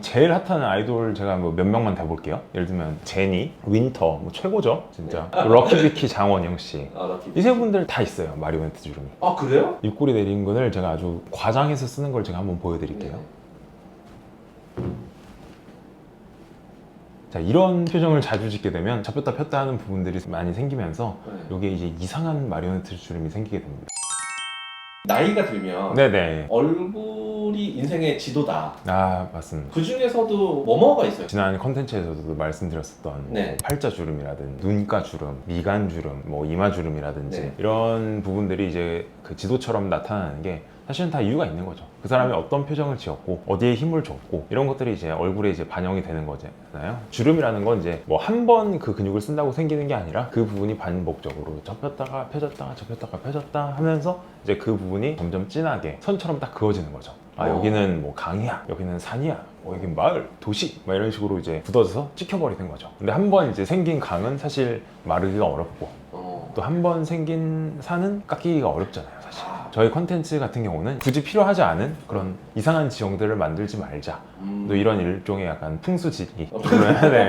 제일 핫한 아이돌 제가 뭐 몇 명만 대볼게요. 예를 들면 제니, 윈터, 뭐 최고죠 진짜. 럭키비키, 장원영 씨. 럭키. 이 세 분들 다 있어요 마리오네트 주름이. 아 그래요? 입꼬리 내린 거를 제가 아주 과장해서 쓰는 걸 제가 한번 보여드릴게요. 자, 이런 표정을 자주 짓게 되면 접혔다 폈다 하는 부분들이 많이 생기면서 이게 이제 이상한 마리오네트 주름이 생기게 됩니다. 나이가 들면 네네. 얼굴이 인생의 지도다. 아, 맞습니다. 그 중에서도 뭐뭐가 있어요? 지난 컨텐츠에서도 말씀드렸었던 네. 뭐 팔자 주름이라든지 눈가 주름, 미간 주름, 뭐 이마 주름이라든지 네. 이런 부분들이 이제 그 지도처럼 나타나는 게 사실은 다 이유가 있는 거죠. 그 사람이 어떤 표정을 지었고 어디에 힘을 줬고 이런 것들이 이제 얼굴에 이제 반영이 되는 거잖아요. 주름이라는 건 이제 뭐 한 번 그 근육을 쓴다고 생기는 게 아니라 그 부분이 반복적으로 접혔다가 펴졌다가 접혔다가 펴졌다 하면서 이제 그 부분이 점점 진하게 선처럼 딱 그어지는 거죠. 아, 여기는 뭐 강이야, 여기는 산이야, 뭐 여긴 마을, 도시, 막 이런 식으로 이제 굳어져서 찍혀버리는 거죠. 근데 한 번 이제 생긴 강은 사실 마르기가 어렵고 또 한 번 생긴 산은 깎이기가 어렵잖아요, 사실. 저희 컨텐츠 같은 경우는 굳이 필요하지 않은 그런 이상한 지형들을 만들지 말자. 또 이런 일종의 약간 풍수지리, 네.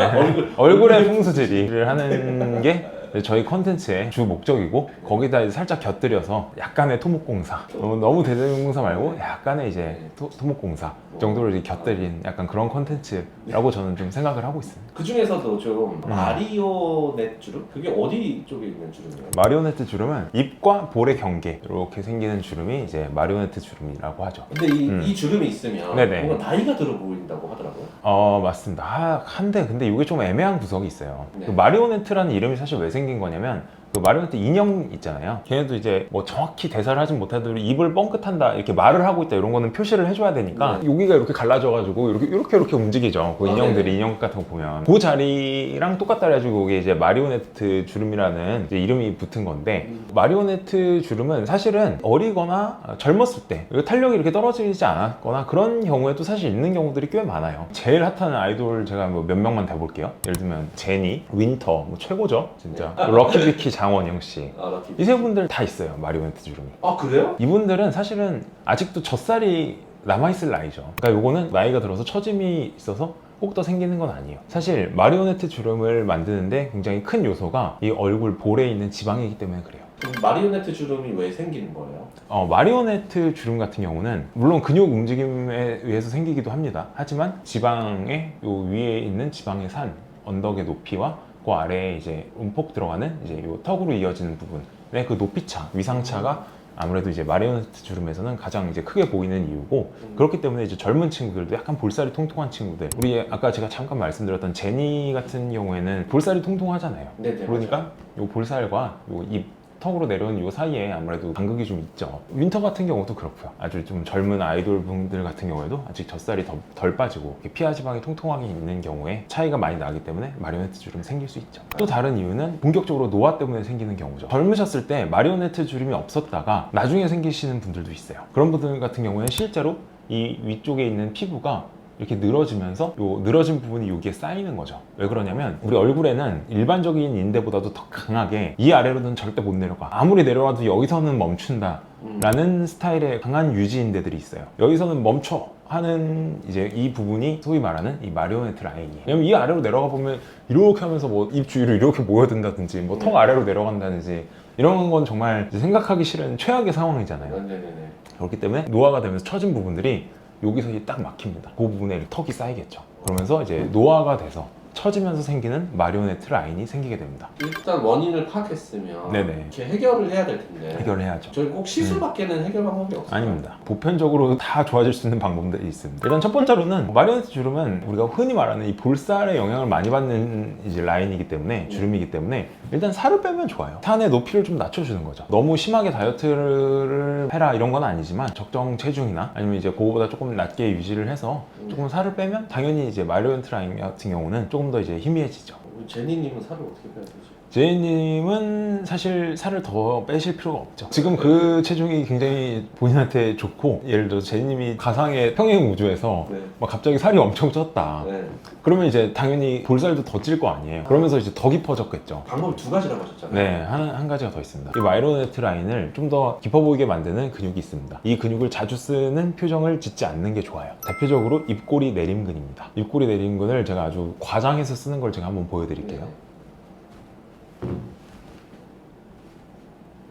얼굴의 풍수지리를 하는 게 저희 컨텐츠의 주 목적이고, 거기다 이제 살짝 곁들여서 약간의 토목공사, 너무 대대공사 말고 약간의 이제 토목공사 정도를 이제 곁들인 약간 그런 컨텐츠라고 저는 좀 생각을 하고 있습니다. 그 중에서도 좀 마리오넷 주름? 그게 어디 쪽에 있는 주름이에요? 마리오네트 주름은 입과 볼의 경계 이렇게 생기는 주름이 이제 마리오네트 주름이라고 하죠. 근데 이 주름이 있으면 네네. 뭔가 나이가 들어 보인다고 하더라고요. 맞습니다. 근데 이게 좀 애매한 구석이 있어요. 네. 그 마리오네트라는 이름이 사실 왜 생긴 거냐면, 그 마리오네트 인형 있잖아요. 걔네도 이제 뭐 정확히 대사를 하진 못하더라도 입을 뻥끗한다, 이렇게 말을 하고 있다, 이런 거는 표시를 해줘야 되니까 여기가 이렇게 갈라져가지고 이렇게 움직이죠. 그 인형들이, 네네. 인형 같은 거 보면 그 자리랑 똑같다 해가지고 이게 이제 마리오네트 주름이라는 이제 이름이 붙은 건데, 마리오네트 주름은 사실은 어리거나 젊었을 때 탄력이 이렇게 떨어지지 않았거나 그런 경우에도 사실 있는 경우들이 꽤 많아요. 제일 핫한 아이돌 제가 뭐 몇 명만 대볼게요. 예를 들면 제니, 윈터, 뭐 최고죠 진짜. 럭키비키, 장원영 씨. 럭키. 이 세 분들 다 있어요 마리오네트 주름이. 아 그래요? 이분들은 사실은 아직도 젖살이 남아있을 나이죠. 그러니까 요거는 나이가 들어서 처짐이 있어서 꼭 더 생기는 건 아니에요. 사실 마리오네트 주름을 만드는데 굉장히 큰 요소가 이 얼굴 볼에 있는 지방이기 때문에 그래요. 그럼 마리오네트 주름이 왜 생기는 거예요? 마리오네트 주름 같은 경우는 물론 근육 움직임에 의해서 생기기도 합니다. 하지만 지방의 요 위에 있는 지방의 산, 언덕의 높이와 그 아래에 이제 움폭 들어가는 이제 요 턱으로 이어지는 부분의 그 높이차, 위상차가 아무래도 이제 마리오네트 주름에서는 가장 이제 크게 보이는 이유고, 그렇기 때문에 이제 젊은 친구들도 약간 볼살이 통통한 친구들, 우리 아까 제가 잠깐 말씀드렸던 제니 같은 경우에는 볼살이 통통하잖아요. 네네, 그러니까 요 볼살과 요 입 턱으로 내려오는 요 사이에 아무래도 간극이 좀 있죠. 윈터 같은 경우도 그렇고요. 아주 좀 젊은 아이돌 분들 같은 경우에도 아직 젖살이 덜 빠지고 피하 지방이 통통하게 있는 경우에 차이가 많이 나기 때문에 마리오네트 주름이 생길 수 있죠. 또 다른 이유는 본격적으로 노화 때문에 생기는 경우죠. 젊으셨을 때 마리오네트 주름이 없었다가 나중에 생기시는 분들도 있어요. 그런 분들 같은 경우에 실제로 이 위쪽에 있는 피부가 이렇게 늘어지면서 요 늘어진 부분이 여기에 쌓이는 거죠. 왜 그러냐면 우리 얼굴에는 일반적인 인대보다도 더 강하게 이 아래로는 절대 못 내려가. 아무리 내려와도 여기서는 멈춘다 라는 스타일의 강한 유지인대들이 있어요. 여기서는 멈춰 하는 이제 이 부분이 소위 말하는 이 마리오네트 라인이에요. 왜냐면 이 아래로 내려가 보면 이렇게 하면서 뭐 입 주위로 이렇게 모여든다든지 뭐 턱 아래로 내려간다든지 이런 건 정말 생각하기 싫은 최악의 상황이잖아요. 네네네. 그렇기 때문에 노화가 되면서 처진 부분들이 여기서 딱 막힙니다. 그 부분에 턱이 쌓이겠죠. 그러면서 이제 노화가 돼서 처지면서 생기는 마리오네트 라인이 생기게 됩니다. 일단 원인을 파악했으면 네네. 이렇게 해결을 해야 될 텐데 해결해야죠. 저희 꼭 시술밖에는 해결 방법이 없어요. 아닙니다. 보편적으로 다 좋아질 수 있는 방법들이 있습니다. 일단 첫 번째로는 마리오네트 주름은 우리가 흔히 말하는 이 볼살의 영향을 많이 받는 이제 라인이기 때문에, 주름이기 때문에 일단 살을 빼면 좋아요. 산의 높이를 좀 낮춰주는 거죠. 너무 심하게 다이어트를 해라 이런 건 아니지만 적정 체중이나 아니면 이제 그거보다 조금 낮게 유지를 해서 조금 살을 빼면 당연히 이제 마리오네트 라인 같은 경우는 조금 더 이제 희미해지죠. 제니님은 살을 어떻게 빼야 되지? 제이님은 사실 살을 더 빼실 필요가 없죠. 지금 그 체중이 굉장히 본인한테 좋고, 예를 들어 제이님이 가상의 평행 우주에서 네. 막 갑자기 살이 엄청 쪘다. 네. 그러면 이제 당연히 볼살도 더 찔 거 아니에요. 그러면서 이제 더 깊어졌겠죠. 방법이 두 가지라고 하셨잖아요. 네, 한 가지가 더 있습니다. 이 마이로네트 라인을 좀 더 깊어 보이게 만드는 근육이 있습니다. 이 근육을 자주 쓰는 표정을 짓지 않는 게 좋아요. 대표적으로 입꼬리 내림근입니다. 입꼬리 내림근을 제가 아주 과장해서 쓰는 걸 제가 한번 보여드릴게요.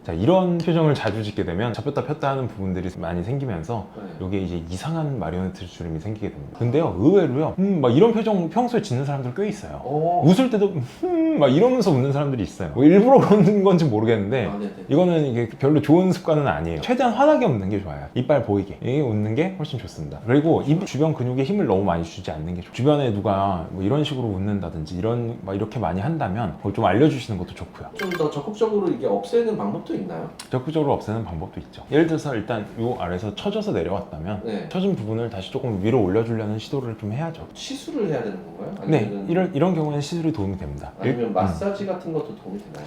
자, 이런 표정을 자주 짓게 되면 잡혔다 폈다 하는 부분들이 많이 생기면서 네. 이게 이제 이상한 마리오네트 주름이 생기게 됩니다. 근데요, 의외로요, 막 이런 표정 평소에 짓는 사람들 꽤 있어요. 웃을 때도 막 이러면서 웃는 사람들이 있어요. 뭐 일부러 그러는 건지 모르겠는데 아, 네네. 이거는 이게 별로 좋은 습관은 아니에요. 최대한 환하게 웃는 게 좋아요. 이빨 보이게. 이게 웃는 게 훨씬 좋습니다. 그리고 입 주변 근육에 힘을 너무 많이 주지 않는 게 좋아요. 주변에 누가 뭐 이런 식으로 웃는다든지 막 이렇게 많이 한다면 그걸 좀 알려주시는 것도 좋고요. 좀 더 적극적으로 이게 없애는 방법도 있나요? 적극적으로 없애는 방법도 있죠. 예를 들어서 일단 요 아래에서 처져서 내려왔다면 네. 처진 부분을 다시 조금 위로 올려주려는 시도를 좀 해야죠. 시술을 해야 되는 건가요? 네, 아니면은 이런 경우에는 시술이 도움이 됩니다. 아니면 마사지 같은 것도 도움이 되나요?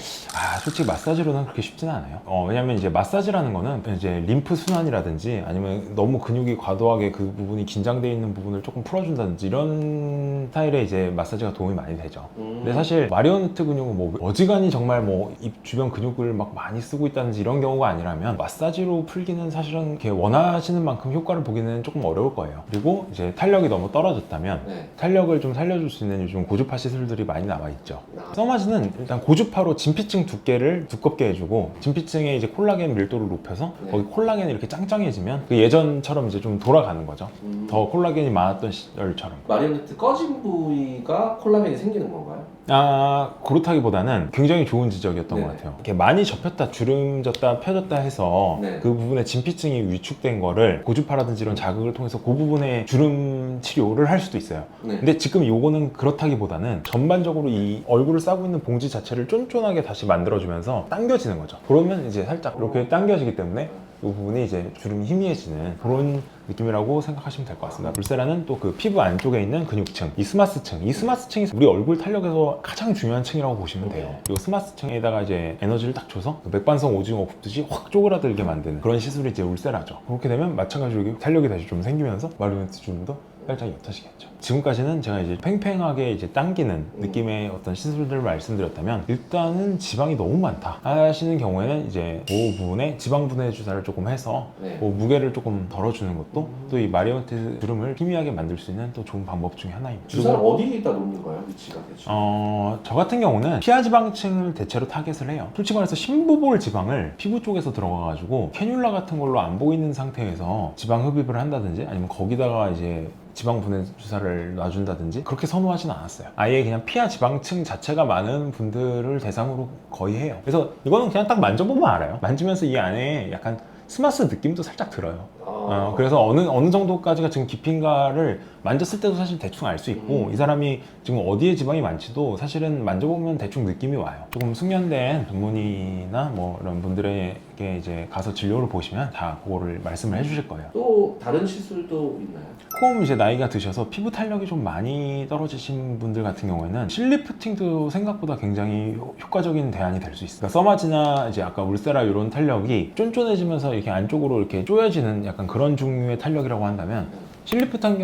솔직히 마사지로는 그렇게 쉽지는 않아요. 왜냐면 이제 마사지라는 거는 이제 림프 순환이라든지 아니면 너무 근육이 과도하게 그 부분이 긴장되어 있는 부분을 조금 풀어준다든지 이런 스타일의 이제 마사지가 도움이 많이 되죠. 근데 사실 마리오네트 근육은 뭐 어지간히 정말 뭐 입 주변 근육을 막 많이 쓰고 있다든지 이런 경우가 아니라면 마사지로 풀기는 사실은 이렇게 원하시는 만큼 효과를 보기는 조금 어려울 거예요. 그리고 이제 탄력이 너무 떨어졌다면 네. 탄력을 좀 살려줄 수 있는 요즘 고주파 시술들이 많이 나와 있죠. 아. 써마지는 일단 고주파로 진피층 두께를 두껍게 해주고 진피층에 이제 콜라겐 밀도를 높여서 네. 거기 콜라겐이 이렇게 짱짱해지면 그 예전처럼 이제 좀 돌아가는 거죠. 더 콜라겐이 많았던 시절처럼. 마리오네트 꺼진 부위가 콜라겐이 생기는 건가요? 그렇다기보다는 굉장히 좋은 지적이었던 네네. 것 같아요. 이렇게 많이 접혔다, 주름졌다, 펴졌다 해서 네. 그 부분에 진피층이 위축된 거를 고주파라든지 이런 자극을 통해서 그 부분에 주름 치료를 할 수도 있어요. 네. 근데 지금 요거는 그렇다기보다는 전반적으로 이 얼굴을 싸고 있는 봉지 자체를 쫀쫀하게 다시 만들어주면서 당겨지는 거죠. 그러면 이제 살짝 이렇게 당겨지기 때문에 이 부분이 이제 주름이 희미해지는 그런 느낌이라고 생각하시면 될 것 같습니다. 불세라는 또 그 피부 안쪽에 있는 근육층, 이 스마스층, 이 스마스층이 우리 얼굴 탄력에서 가장 중요한 층이라고 보시면 돼요. 이 스마스층에다가 이제 에너지를 딱 줘서 그 맥반석 오징어 굽듯이 확 쪼그라들게 만드는 그런 시술이 이제 울세라죠. 그렇게 되면 마찬가지로 이게 탄력이 다시 좀 생기면서 마리오네트 주름도 살짝 옅어지겠죠. 지금까지는 제가 이제 팽팽하게 이제 당기는 느낌의 어떤 시술들을 말씀드렸다면 일단은 지방이 너무 많다 하시는 경우에는 이제 그 부분에 지방 분해 주사를 조금 해서 네. 그 무게를 조금 덜어주는 것도 또 이 마리오네트 주름을 희미하게 만들 수 있는 또 좋은 방법 중에 하나입니다. 주사를 어디에다 놓는 거예요? 위치가 대충? 저 같은 경우는 피하 지방층을 대체로 타겟을 해요. 솔직히 말해서 심부볼 지방을 피부 쪽에서 들어가가지고 캐뉼라 같은 걸로 안 보이는 상태에서 지방 흡입을 한다든지 아니면 거기다가 이제 지방 분해 주사를 놔준다든지 그렇게 선호하진 않았어요. 아예 그냥 피하 지방층 자체가 많은 분들을 대상으로 거의 해요. 그래서 이거는 그냥 딱 만져보면 알아요. 만지면서 이 안에 약간 스마스 느낌도 살짝 들어요. 그래서 어느 정도까지가 지금 깊인가를 만졌을 때도 사실 대충 알 수 있고 이 사람이 지금 어디에 지방이 많지도 사실은 만져보면 대충 느낌이 와요. 조금 숙련된 전문의나 뭐 이런 분들에게 이제 가서 진료를 보시면 다 그거를 말씀을 해주실 거예요. 또 다른 시술도 있나요? 콤 이제 나이가 드셔서 피부 탄력이 좀 많이 떨어지신 분들 같은 경우에는 실리프팅도 생각보다 굉장히 효과적인 대안이 될 수 있어요. 그러니까 써마지나 이제 아까 울세라 이런 탄력이 쫀쫀해지면서 이렇게 안쪽으로 이렇게 쪼여지는 약간 그런 종류의 탄력이라고 한다면 실리프팅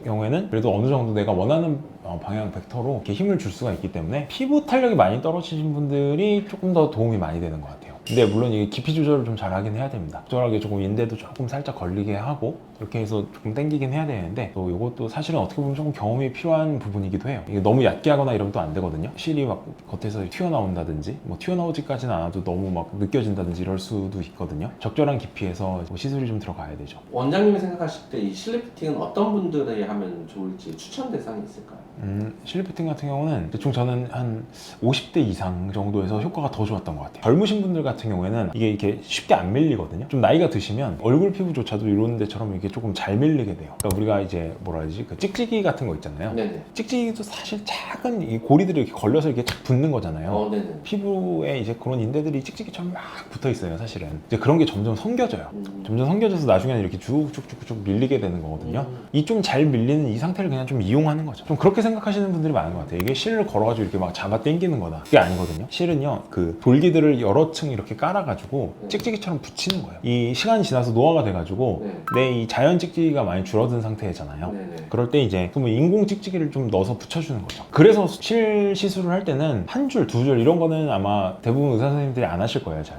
경우에는 그래도 어느 정도 내가 원하는 방향 벡터로 이렇게 힘을 줄 수가 있기 때문에 피부 탄력이 많이 떨어지신 분들이 조금 더 도움이 많이 되는 것 같아요. 근데 물론 이게 깊이 조절을 좀 잘하긴 해야 됩니다. 적절하게 조금 인대도 조금 살짝 걸리게 하고 이렇게 해서 조금 당기긴 해야 되는데 또 이것도 사실은 어떻게 보면 조금 경험이 필요한 부분이기도 해요. 이게 너무 얕게 하거나 이러면 또 안 되거든요. 실이 막 겉에서 튀어나온다든지 뭐 튀어나오지까지는 않아도 너무 막 느껴진다든지 이럴 수도 있거든요. 적절한 깊이에서 시술이 좀 들어가야 되죠. 원장님이 생각하실 때 이 실리프팅은 어떤 분들이 하면 좋을지 추천 대상이 있을까요? 실리프팅 같은 경우는 대충 저는 한 50대 이상 정도에서 효과가 더 좋았던 것 같아요. 젊으신 분들 같은 경우에는 이게 이렇게 쉽게 안 밀리거든요. 좀 나이가 드시면 얼굴 피부조차도 이런 데처럼 이렇게 조금 잘 밀리게 돼요. 그러니까 우리가 이제 뭐라 해야지 그 찍찍이 같은 거 있잖아요. 네네. 찍찍이도 사실 작은 이 고리들이 이렇게 걸려서 이렇게 착 붙는 거잖아요. 네네. 피부에 이제 그런 인대들이 찍찍이처럼 막 붙어 있어요, 사실은. 이제 그런 게 점점 성겨져요. 점점 성겨져서 나중에는 이렇게 쭉쭉쭉쭉 밀리게 되는 거거든요. 이 좀 잘 밀리는 이 상태를 그냥 좀 이용하는 거죠. 좀 그렇게 생각하시는 분들이 많은 것 같아요. 이게 실을 걸어가지고 이렇게 막 잡아 당기는 거다. 그게 아니거든요. 실은요, 그 돌기들을 여러 층 이렇게 깔아가지고 찍찍이처럼 붙이는 거예요. 이 시간이 지나서 노화가 돼가지고 네. 내 이 자연 찍찍이가 많이 줄어든 상태잖아요. 네네. 그럴 때 이제 그러면 인공 찍찍이를 좀 넣어서 붙여주는 거죠. 그래서 실 시술을 할 때는 한 줄, 두 줄 이런 거는 아마 대부분 의사 선생님들이 안 하실 거예요, 잘.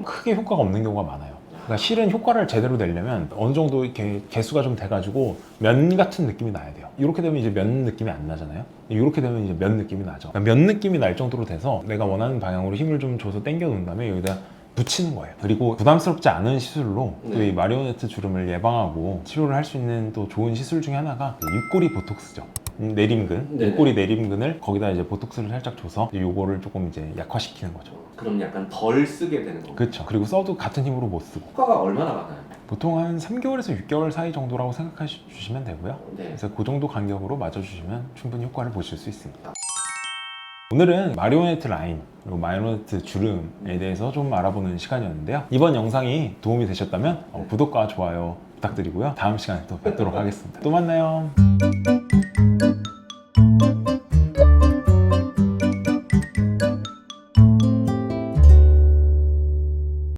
크게 효과가 없는 경우가 많아요. 그러니까 실은 효과를 제대로 내려면 어느 정도 이렇게 개수가 좀 돼가지고 면 같은 느낌이 나야 돼요. 이렇게 되면 이제 면 느낌이 안 나잖아요. 이렇게 되면 이제 면 느낌이 나죠. 그러니까 면 느낌이 날 정도로 돼서 내가 원하는 방향으로 힘을 좀 줘서 당겨 놓은 다음에 여기다 붙이는 거예요. 그리고 부담스럽지 않은 시술로 또 이 마리오네트 주름을 예방하고 치료를 할 수 있는 또 좋은 시술 중에 하나가 입꼬리 보톡스죠. 내림근, 네네. 입꼬리 내림근을 거기다 이제 보톡스를 살짝 줘서 요거를 조금 이제 약화시키는 거죠. 그럼 약간 덜 쓰게 되는 건가요? 그렇죠. 그리고 써도 같은 힘으로 못 쓰고 효과가 얼마나 많아요? 보통 한 3개월에서 6개월 사이 정도라고 생각해 주시면 되고요. 네. 그래서 그 정도 간격으로 맞아주시면 충분히 효과를 보실 수 있습니다. 오늘은 마리오네트 라인 그리고 마리오네트 주름에 대해서 좀 알아보는 시간이었는데요. 이번 영상이 도움이 되셨다면 구독과 좋아요 부탁드리고요. 다음 시간에 또 뵙도록 하겠습니다. 또 만나요.